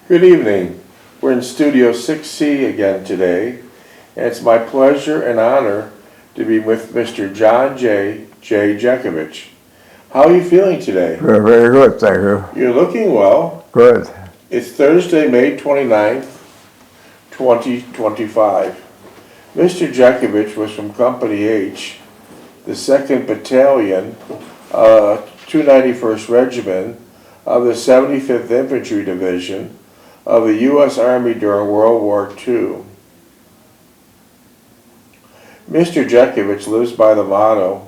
Good evening. We're in Studio 6C again today, and it's my pleasure and honor to be with Mr. John J. Jeckovich. How are you feeling today? Very good, thank you. You're looking well. Good. It's Thursday, May 29th, 2025. Mr. Jeckovich was from Company H, the 2nd Battalion, 291st Regiment of the 75th Infantry Division of the U.S. Army during World War II. Mr. Jeckovich lives by the motto,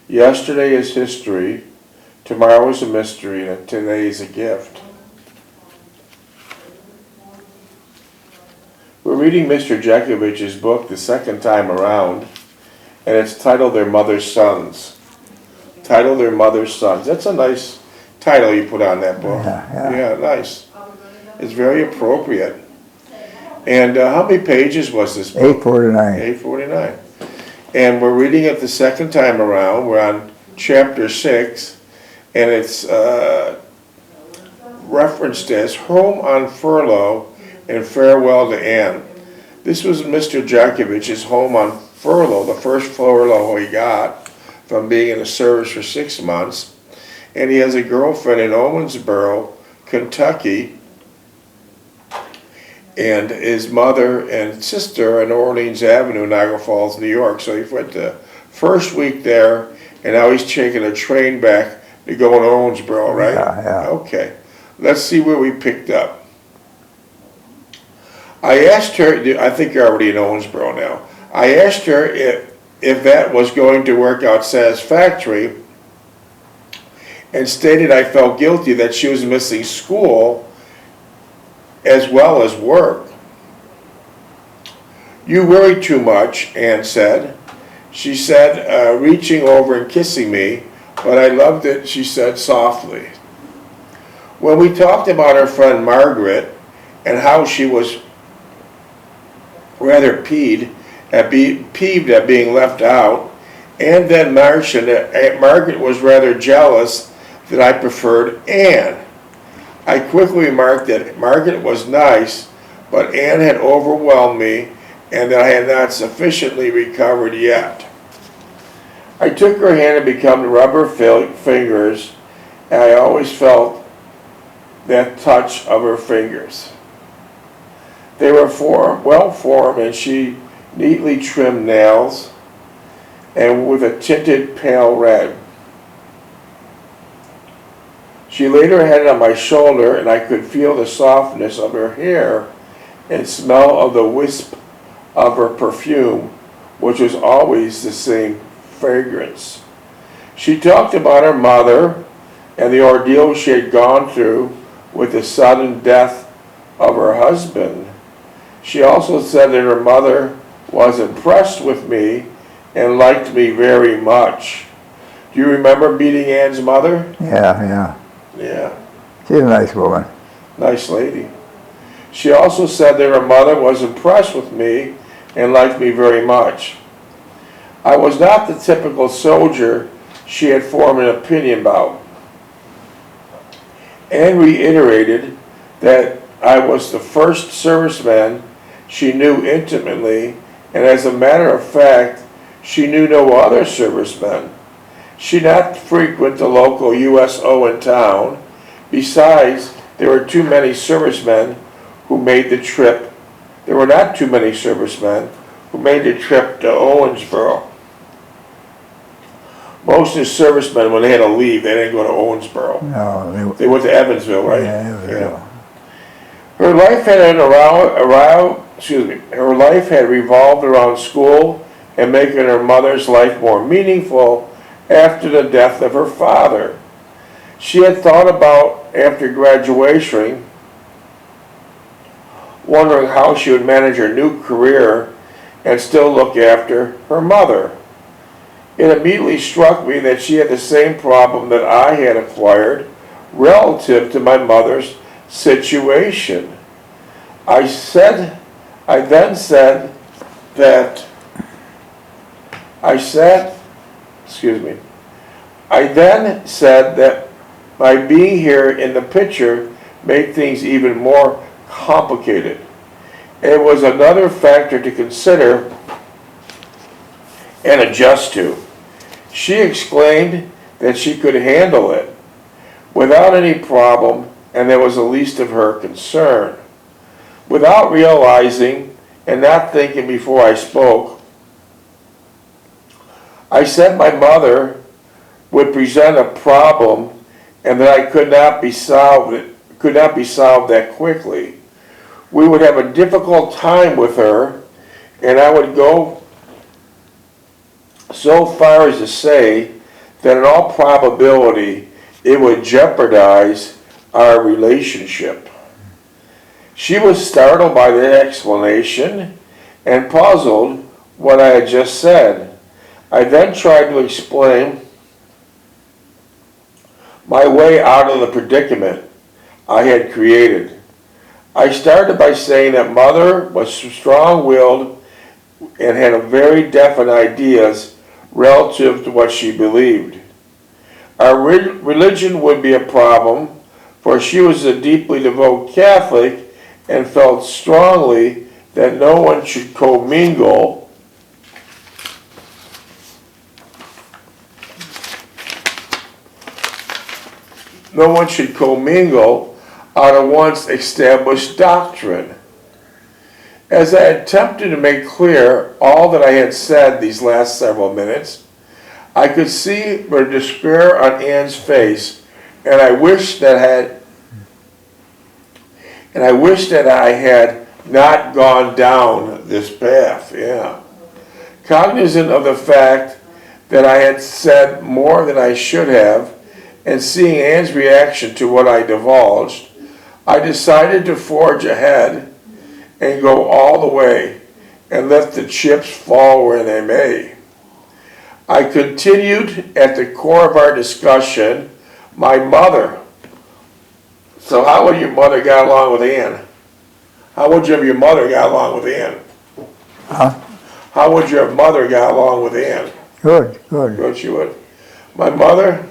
yesterday is history, tomorrow is a mystery, and today is a gift. We're reading Mr. Jeckovich's book the second time around, and it's titled Their Mother's Sons. Titled Their Mother's Sons. That's a nice title you put on that book. Yeah, nice. It's very appropriate. And how many pages was this book? 849. 849. And we're reading it the second time around. We're on chapter 6, and it's referenced as Home on Furlough and Farewell to Anne. This was Mr. Jeckovich's home on furlough, the first furlough he got from being in the service for 6 months. And he has a girlfriend in Owensboro, Kentucky, and his mother and sister on Orleans Avenue, Niagara Falls, New York. So he went the first week there, and now he's taking a train back to go to Owensboro, right? Yeah. Okay. Let's see where we picked up. I asked her, I think you're already in Owensboro now. I asked her if that was going to work out satisfactory, and stated I felt guilty that she was missing school as well as work. You worry too much, Anne said. She said, reaching over and kissing me, but I loved it, she said softly. When we talked about her friend Margaret and how she was rather peeved at being left out, and then mentioned that Margaret was rather jealous that I preferred Anne. I quickly remarked that Margaret was nice, but Anne had overwhelmed me and that I had not sufficiently recovered yet. I took her hand and became rubber fingers, and I always felt that touch of her fingers. They were well formed, and she neatly trimmed nails and with a tinted pale red. She laid her head on my shoulder, and I could feel the softness of her hair and smell of the wisp of her perfume, which was always the same fragrance. She talked about her mother and the ordeal she had gone through with the sudden death of her husband. She also said that her mother was impressed with me and liked me very much. Do you remember meeting Anne's mother? Yeah. Yeah. She's a nice woman. Nice lady. She also said that her mother was impressed with me and liked me very much. I was not the typical soldier she had formed an opinion about. Anne reiterated that I was the first serviceman she knew intimately, and as a matter of fact, she knew no other servicemen. She did not frequent the local USO in town. Besides, there were too many servicemen who made the trip. There were not too many servicemen who made the trip to Owensboro. Most of the servicemen, when they had to leave, they didn't go to Owensboro. No, They went to Evansville, right? Yeah, Evansville. Her life her life had revolved around school and making her mother's life more meaningful after the death of her father. She had thought about, after graduation, wondering how she would manage her new career and still look after her mother. It immediately struck me that she had the same problem that I had acquired relative to my mother's situation. I then said that by being here in the picture made things even more complicated. It was another factor to consider and adjust to. She exclaimed that she could handle it without any problem, and that was the least of her concern. Without realizing and not thinking before I spoke, I said my mother would present a problem and that I could not be solved that quickly. We would have a difficult time with her, and I would go so far as to say that in all probability it would jeopardize our relationship. She was startled by the explanation and puzzled what I had just said. I then tried to explain my way out of the predicament I had created. I started by saying that Mother was strong-willed and had very definite ideas relative to what she believed. Our religion would be a problem, for she was a deeply devout Catholic and felt strongly that no one should commingle out of once established doctrine. As I attempted to make clear all that I had said these last several minutes, I could see the despair on Anne's face, and I wished that I had not gone down this path. Yeah. Cognizant of the fact that I had said more than I should have, and seeing Anne's reaction to what I divulged, I decided to forge ahead and go all the way and let the chips fall where they may. I continued at the core of our discussion, my mother. So how would your mother get along with Anne? How would you have your mother get along with Anne? Huh? How would your mother get along with Anne? Good, good. Good, she would. My mother,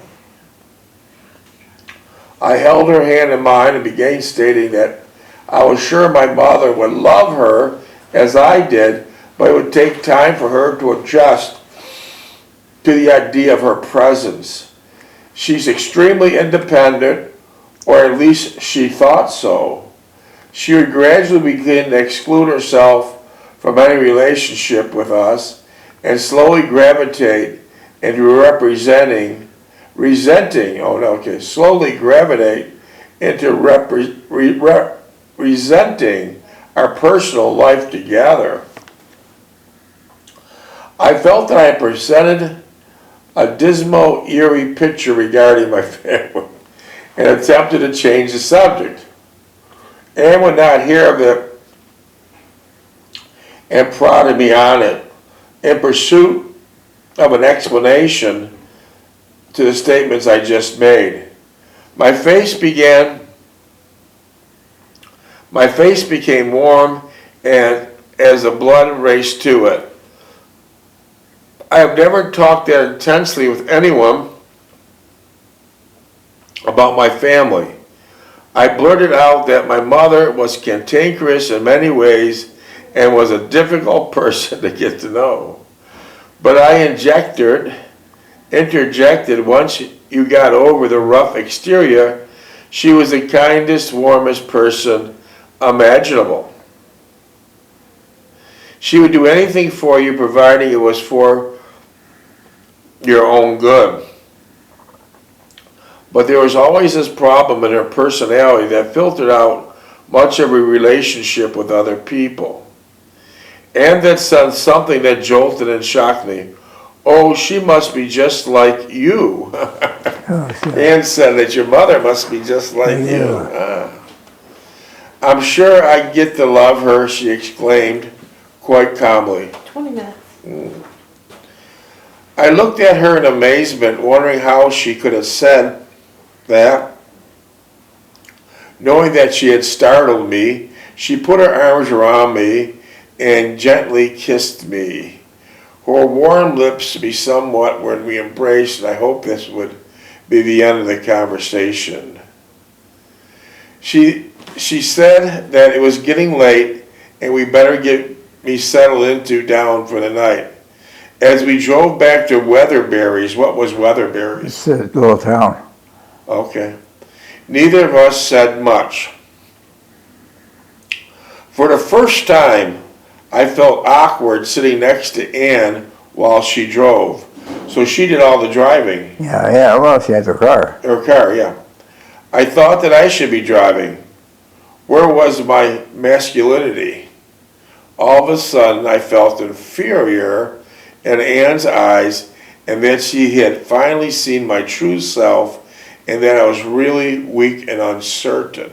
I held her hand in mine and began stating that I was sure my mother would love her as I did, but it would take time for her to adjust to the idea of her presence. She's extremely independent, or at least she thought so. She would gradually begin to exclude herself from any relationship with us and slowly gravitate into slowly gravitate into resenting our personal life together. I felt that I had presented a dismal, eerie picture regarding my family and attempted to change the subject. Anne would not hear of it and prodded me on it in pursuit of an explanation to the statements I just made. My face became warm, and as the blood raced to it. I have never talked that intensely with anyone about my family. I blurted out that my mother was cantankerous in many ways and was a difficult person to get to know. But I interjected once you got over the rough exterior, she was the kindest, warmest person imaginable. She would do anything for you, providing it was for your own good. But there was always this problem in her personality that filtered out much of her relationship with other people. And that said something that jolted and shocked me. Oh, she must be just like you. Anne said that your mother must be just like you. I'm sure I get to love her, she exclaimed quite calmly. 20 minutes. I looked at her in amazement, wondering how she could have said that. Knowing that she had startled me, she put her arms around me and gently kissed me. Her warm lips be somewhat when we embraced, and I hope this would be the end of the conversation. She She said that it was getting late and we better get me settled into down for the night. As we drove back to Weatherberries, what was Weatherberries? It's a little town. Okay. Neither of us said much. For the first time, I felt awkward sitting next to Ann while she drove. So she did all the driving. Yeah, well, she had her car. Her car, yeah. I thought that I should be driving. Where was my masculinity? All of a sudden, I felt inferior in Ann's eyes, and that she had finally seen my true self, and that I was really weak and uncertain.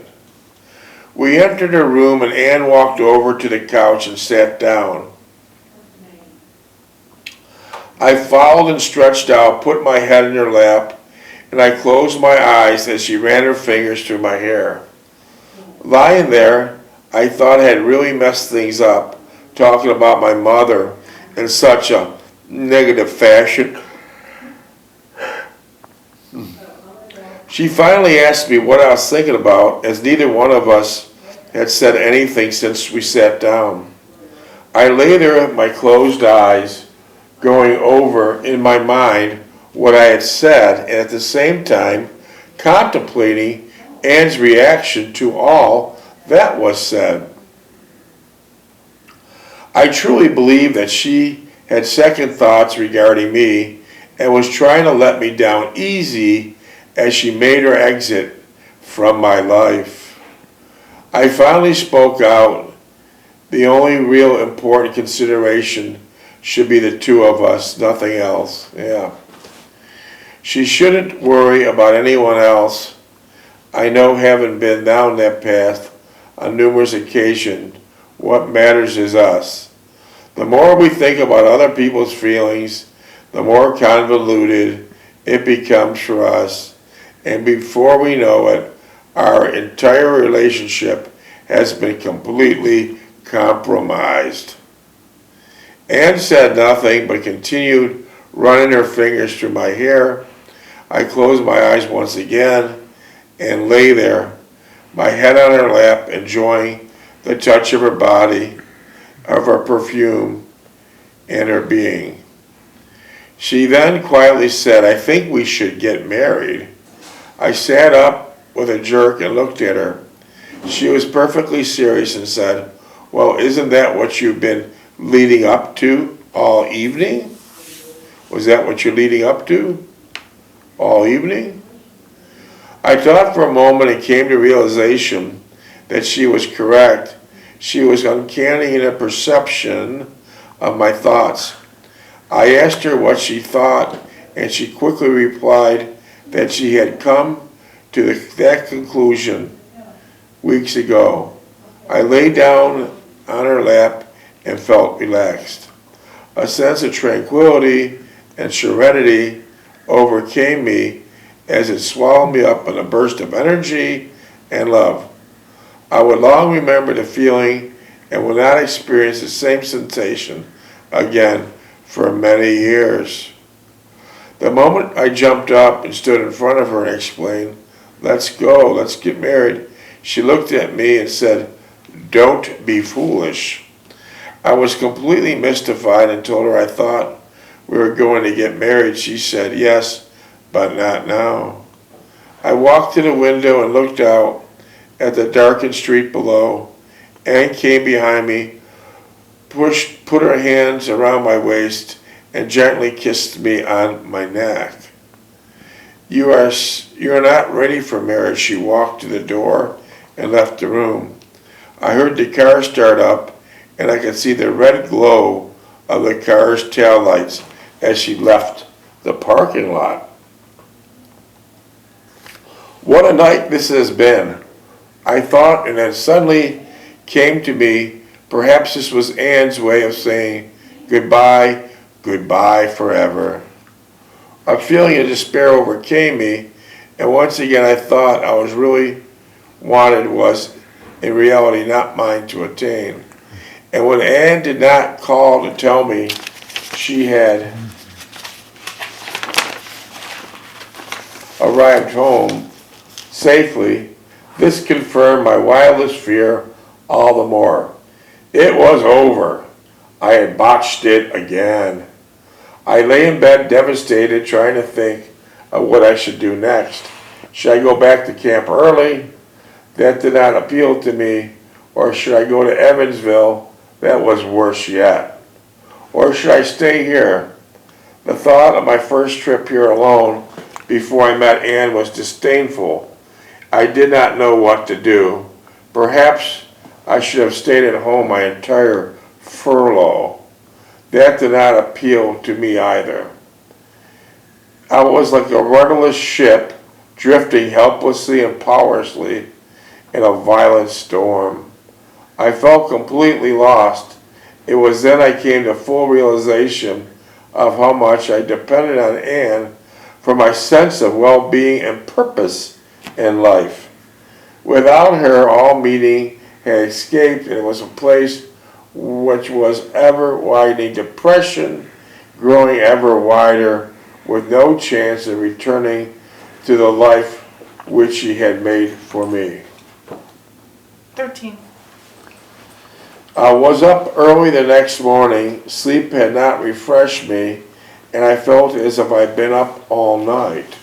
We entered her room, and Ann walked over to the couch and sat down. I followed and stretched out, put my head in her lap, and I closed my eyes as she ran her fingers through my hair. Lying there, I thought I had really messed things up, talking about my mother in such a negative fashion. She finally asked me what I was thinking about, as neither one of us had said anything since we sat down. I lay there with my closed eyes, going over in my mind what I had said, and at the same time contemplating Ann's reaction to all that was said. I truly believe that she had second thoughts regarding me and was trying to let me down easy as she made her exit from my life. I finally spoke out. The only real important consideration should be the two of us, nothing else. Yeah. She shouldn't worry about anyone else. I know, having been down that path on numerous occasions, what matters is us. The more we think about other people's feelings, the more convoluted it becomes for us. And before we know it, our entire relationship has been completely compromised. Ann said nothing but continued running her fingers through my hair. I closed my eyes once again and lay there, my head on her lap, enjoying the touch of her body, of her perfume, and her being. She then quietly said, "I think we should get married." I sat up with a jerk and looked at her. She was perfectly serious and said, "Well, isn't that what you've been leading up to all evening?" Was that what you're leading up to all evening? I thought for a moment and came to realization that she was correct. She was uncanny in her perception of my thoughts. I asked her what she thought, and she quickly replied that she had come to that conclusion weeks ago. I lay down on her lap and felt relaxed. A sense of tranquility and serenity overcame me as it swallowed me up in a burst of energy and love. I would long remember the feeling and will not experience the same sensation again for many years. The moment I jumped up and stood in front of her and explained, "Let's go, let's get married," she looked at me and said, "Don't be foolish." I was completely mystified and told her I thought we were going to get married. She said, "Yes, but not now." I walked to the window and looked out at the darkened street below. Ann came behind me, put her hands around my waist, and gently kissed me on my neck. You are not ready for marriage." She walked to the door and left the room. I heard the car start up, and I could see the red glow of the car's taillights as she left the parking lot. What a night this has been, I thought, and then suddenly came to me, perhaps this was Ann's way of saying goodbye, goodbye forever. A feeling of despair overcame me, and once again I thought I was really wanted was in reality not mine to attain. And when Ann did not call to tell me she had arrived home safely, This confirmed my wildest fear all the more. It was over. I had botched it again. I lay in bed devastated, trying to think of what I should do next. Should I go back to camp early? That did not appeal to me. Or should I go to Evansville? That was worse yet. Or should I stay here? The thought of my first trip here alone before I met Ann was disdainful. I did not know what to do. Perhaps I should have stayed at home my entire furlough. That did not appeal to me either. I was like a rudderless ship drifting helplessly and powerlessly in a violent storm. I felt completely lost. It was then I came to full realization of how much I depended on Ann for my sense of well-being and purpose in life. Without her, all meaning had escaped, and it was a place which was ever-widening depression, growing ever wider, with no chance of returning to the life which she had made for me. 13. I was up early the next morning. Sleep had not refreshed me, and I felt as if I'd been up all night.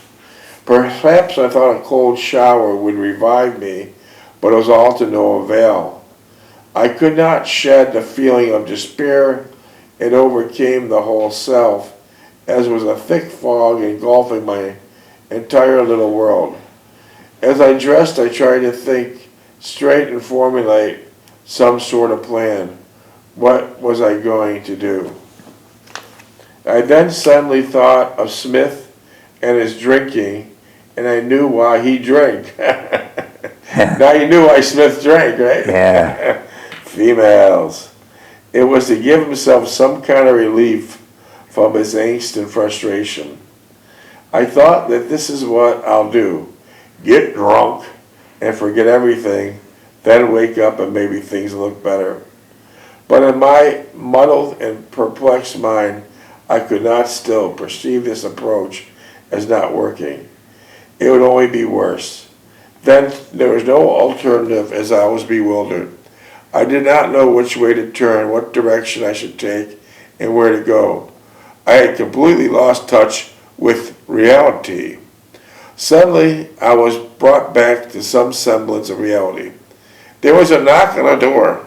Perhaps I thought a cold shower would revive me, but it was all to no avail. I could not shed the feeling of despair. It overcame the whole self, as was a thick fog engulfing my entire little world. As I dressed, I tried to think straight and formulate some sort of plan. What was I going to do? I then suddenly thought of Smith and his drinking, and I knew why he drank. Now you knew why Smith drank, right? Yeah. Females. It was to give himself some kind of relief from his angst and frustration. I thought that this is what I'll do. Get drunk and forget everything, then wake up and maybe things look better. But in my muddled and perplexed mind, I could not still perceive this approach as not working. It would only be worse. Then there was no alternative, as I was bewildered. I did not know which way to turn, what direction I should take, and where to go. I had completely lost touch with reality. Suddenly, I was brought back to some semblance of reality. There was a knock on the door.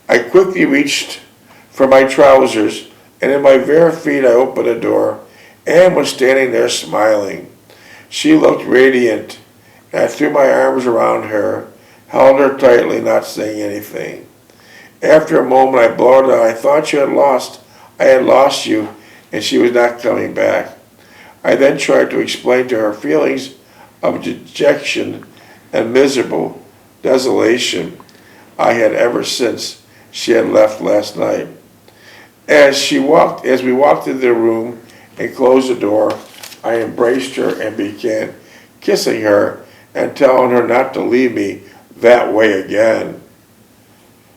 I quickly reached for my trousers, and in my bare feet I opened the door. Ann was standing there smiling. She looked radiant, and I threw my arms around her, held her tightly, not saying anything. After a moment I blurted out, I thought I had lost you, and she was not coming back. I then tried to explain to her feelings of dejection and miserable desolation I had ever since she had left last night. As we walked into the room and closed the door, I embraced her and began kissing her and telling her not to leave me that way again.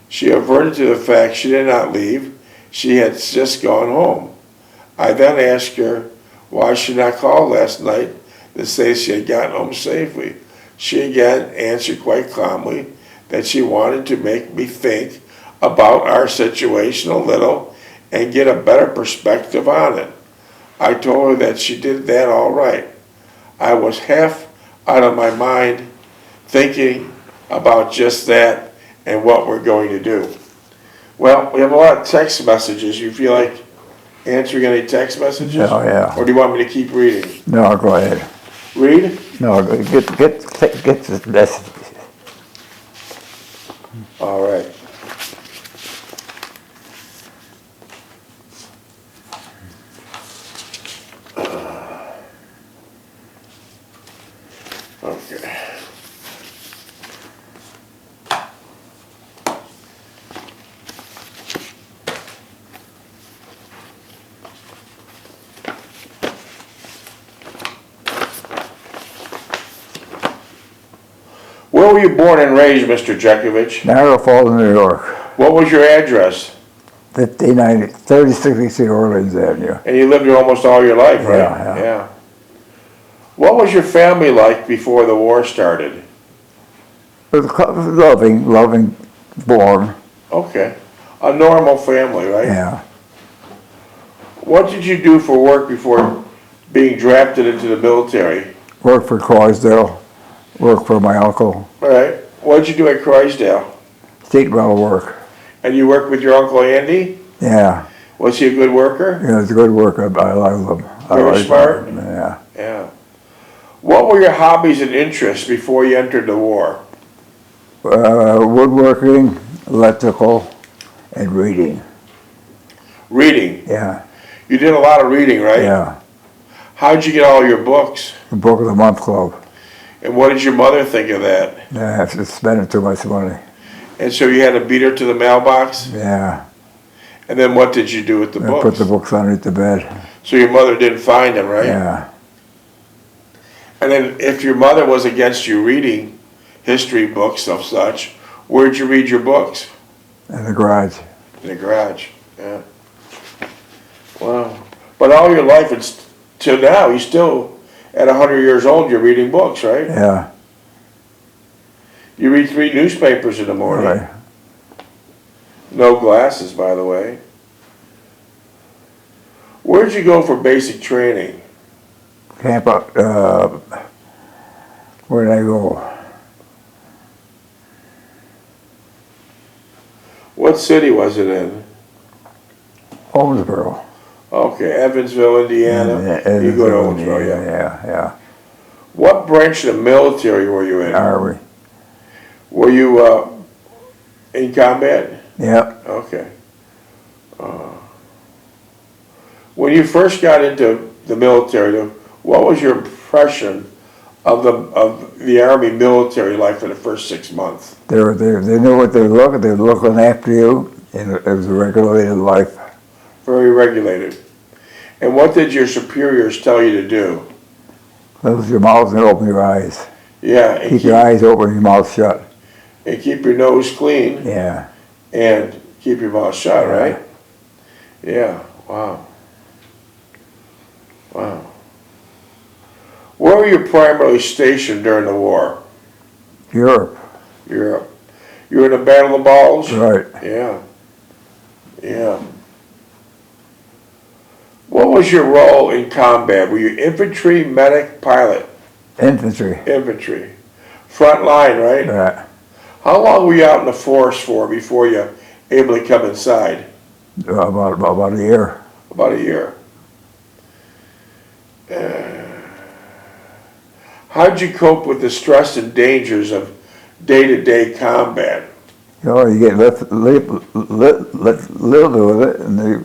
She averted to the fact she did not leave. She had just gone home. I then asked her why she had not called last night to say she had gotten home safely. She again answered quite calmly that she wanted to make me think about our situation a little and get a better perspective on it. I told her that she did that all right. I was half out of my mind thinking about just that and what we're going to do. Well, we have a lot of text messages. You feel like answering any text messages? Oh, yeah. Or do you want me to keep reading? No, go ahead. Read? No, get the message. All right. Okay. Where were you born and raised, Mr. Jeckovich? Niagara Falls, New York. What was your address? 3063 Orleans Avenue. And you lived here almost all your life, right? Yeah. What was your family like before the war started? It was loving, warm. Okay. A normal family, right? Yeah. What did you do for work before being drafted into the military? Worked for Croydale. Worked for my uncle. All right. What did you do at Croydale? Sheet metal work. And you worked with your Uncle Andy? Yeah. Was he a good worker? Yeah, it's a good work. I love them. Very smart? Yeah. Yeah. What were your hobbies and interests before you entered the war? Woodworking, electrical, and reading. Reading. Yeah. You did a lot of reading, right? Yeah. How'd you get all your books? The Book of the Month Club. And what did your mother think of that? Yeah, I have to spend too much money. And so you had to beat her to the mailbox? Yeah. And then what did you do with the I books? put the books underneath the bed. So your mother didn't find them, right? Yeah. And then if your mother was against you reading history books of such, where'd you read your books? In the garage. In the garage, yeah. Wow. But all your life, it's till now, you still, at 100 years old, you're reading books, right? Yeah. You read 3 newspapers in the morning. Right. No glasses, by the way. Where'd you go for basic training? Camp up, where did I go? What city was it in? Owensboro. Okay, Evansville, Indiana. Yeah, You go to Owensboro, yeah. Yeah. What branch of the military were you in? Army. Were you in combat? Yep. Okay. When you first got into the military, what was your impression of the Army military life for the first 6 months? They knew what they were looking after you, and it was a regulated life. Very regulated. And what did your superiors tell you to do? Close your mouth and open your eyes. Yeah, and Keep your eyes open and your mouth shut. and keep your nose clean Yeah. and keep your mouth shut, right? Yeah, wow. Wow. Where were you primarily stationed during the war? Europe. Europe. You were in the Battle of the Bulge? Right. Yeah. Yeah. What was your role in combat? Were you infantry, medic, pilot? Infantry. Infantry. Front line, right? Right. How long were you out in the forest for before you were able to come inside? About a year. About a year. How'd you cope with the stress and dangers of day-to-day combat? You know, you get little with it, and they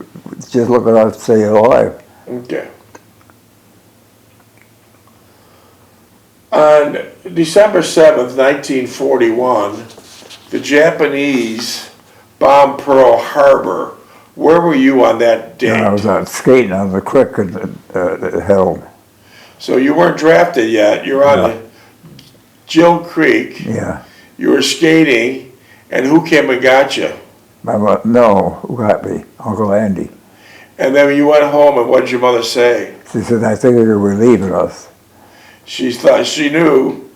just looking out to stay alive. Okay. On December 7th, 1941, the Japanese bombed Pearl Harbor. Where were you on that date? I was out skating on the creek at the helm. So you weren't drafted yet. You were on the Jill Creek. Yeah. You were skating, and who came and got you? No, who got me? Uncle Andy. And then you went home, and what did your mother say? She said, I think they were leaving us. She thought she knew.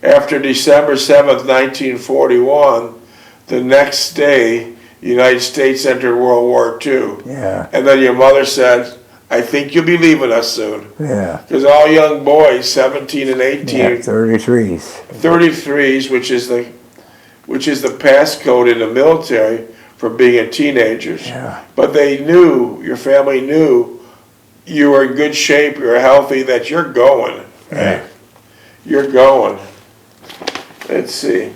After December 7th, 1941, the next day, the United States entered World War II. Yeah. And then your mother said, I think you'll be leaving us soon. Yeah. Because all young boys, 17 and 18, Yeah, 33s. 33s, which is the passcode in the military for being teenagers. Yeah. But they knew, your family knew, you were in good shape, you were healthy, that you're going. Yeah. Right? You're going. Let's see.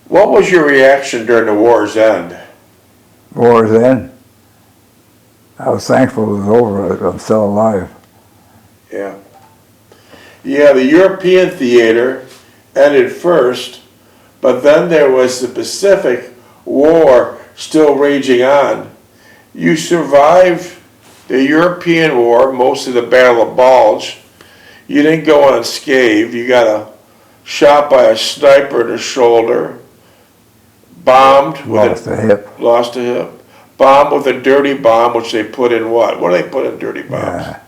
What was your reaction during the war's end? War's end. I was thankful it was over. I'm still alive. Yeah. Yeah, the European theater ended first, but then there was the Pacific War still raging on. You survived the European War, most of the Battle of Bulge. You didn't go unscathed. You got shot by a sniper in the shoulder. Bombed. Lost a hip. Lost a hip. Bombed with a dirty bomb, which they put in what? What do they put in dirty bombs? Yeah.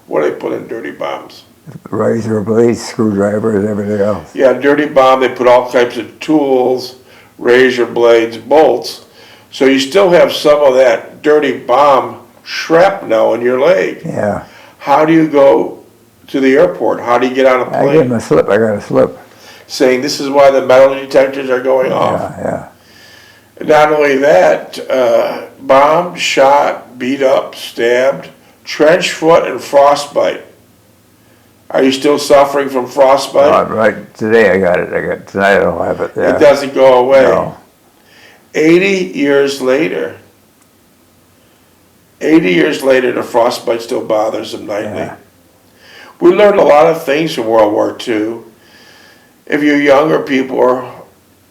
What do they put in dirty bombs? razor blades, screwdrivers, everything else. Yeah, dirty bomb, they put all types of tools, razor blades, bolts. So you still have some of that dirty bomb shrapnel in your leg. Yeah. How do you go to the airport? How do you get on a I gave him plane? a slip. I got a slip. Saying this is why the metal detectors are going off. Yeah, Not only that, bombed, shot, beat up, stabbed, trench foot, and frostbite. Are you still suffering from frostbite? yeah. Right. Today I got it. Tonight I don't have it. Yeah. It doesn't go away. No. 80 years later, the frostbite still bothers him nightly. Yeah. We learned a lot of things from World War II. If you younger people are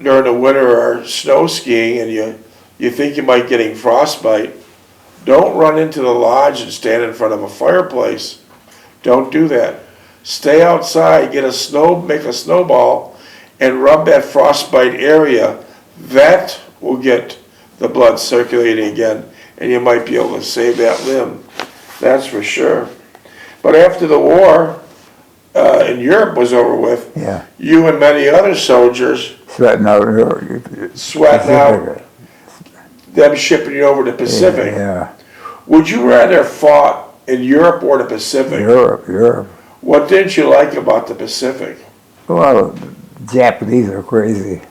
during the winter are snow skiing and you think you might getting frostbite, don't run into the lodge and stand in front of a fireplace. Don't do that. Stay outside, make a snowball, and rub that frostbite area. That will get the blood circulating again, and you might be able to save that limb. That's for sure. But after the war in Europe was over with, Yeah. you and many other soldiers Sweating out. sweating out, them shipping you over to Pacific. Yeah. Would you rather fought in Europe or the Pacific? Europe. What didn't you like about the Pacific? Well, Japanese are crazy.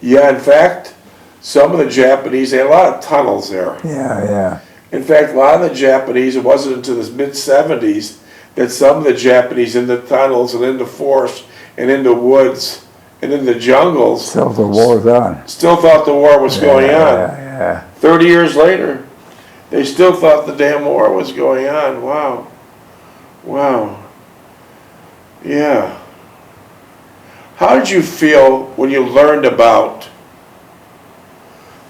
Yeah, in fact, some of the Japanese, they had a lot of tunnels there. Yeah. In fact, a lot of the Japanese, it wasn't until the mid-70s that some of the Japanese in the tunnels and in the forests and in the woods and in the jungles So the war's on. still thought the war was going on. Yeah. 30 years later, they still thought the damn war was going on. Wow. Yeah. How did you feel when you learned about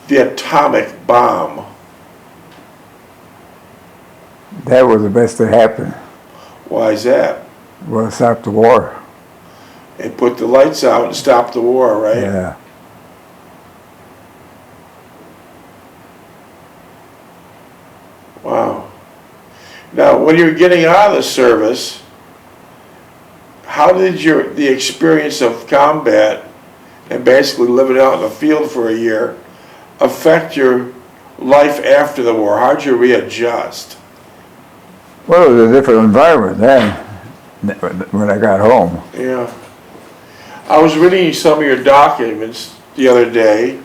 the atomic bomb? That was the best that happened. Why is that? Well, it stopped the war. It put the lights out and stopped the war, right? Yeah. Wow. Now, when you're getting out of the service, how did the experience of combat and basically living out in the field for a year affect your life after the war? How'd you readjust? Well, it was a different environment then when I got home. Yeah. I was reading some of your documents the other day,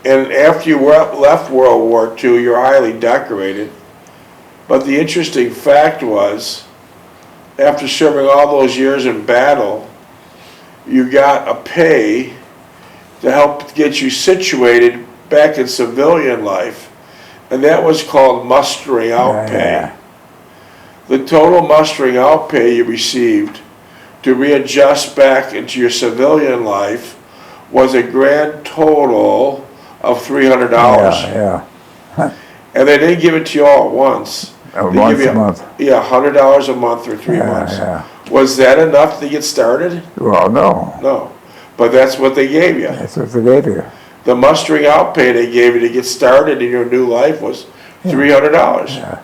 and after you left World War II, you're highly decorated. But the interesting fact was, after serving all those years in battle, you got a pay to help get you situated back in civilian life, and that was called mustering out pay. Yeah. The total mustering out pay you received to readjust back into your civilian life was a grand total of $300. Yeah. And they didn't give it to you all at once. They Once give you a month. Yeah, $100 a month for 3 months. Yeah. Was that enough to get started? Well, no. No. But that's what they gave you. That's what they gave you. The mustering out pay they gave you to get started in your new life was $300. Yeah.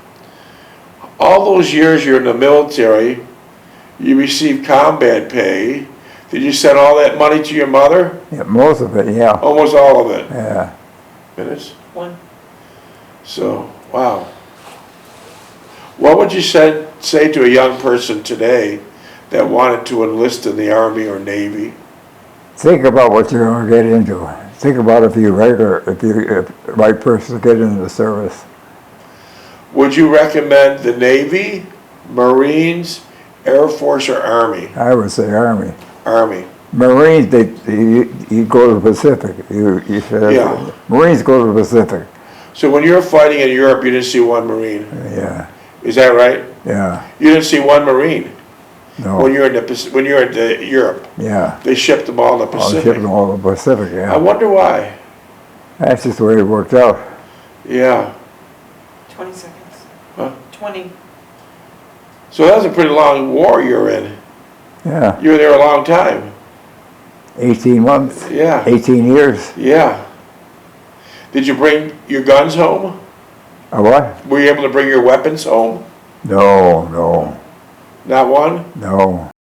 All those years you're in the military, you received combat pay. Did you send all that money to your mother? Yeah, most of it, yeah. Almost all of it. Yeah. Minutes? One. So, wow. What would you say to a young person today that wanted to enlist in the Army or Navy? Think about what you're going to get into. Think about if you're the right person to get into the service. Would you recommend the Navy, Marines, Air Force, or Army? I would say Army. Army. Marines, you go to the Pacific. You said Yeah. Marines go to the Pacific. So when you were fighting in Europe, you didn't see one Marine. Yeah. Is that right? Yeah. You didn't see one Marine No. when you were in Europe. Yeah. They shipped them all in the All the Pacific. ships all the Pacific, I yeah. wonder why. That's just the way it worked out. Yeah. 20 seconds. Huh? 20. So that was a pretty long war you were in. Yeah. You were there a long time. 18 months. Yeah. 18 years. Yeah. Did you bring your guns home? A what? Were you able to bring your weapons home? No. Not one? No.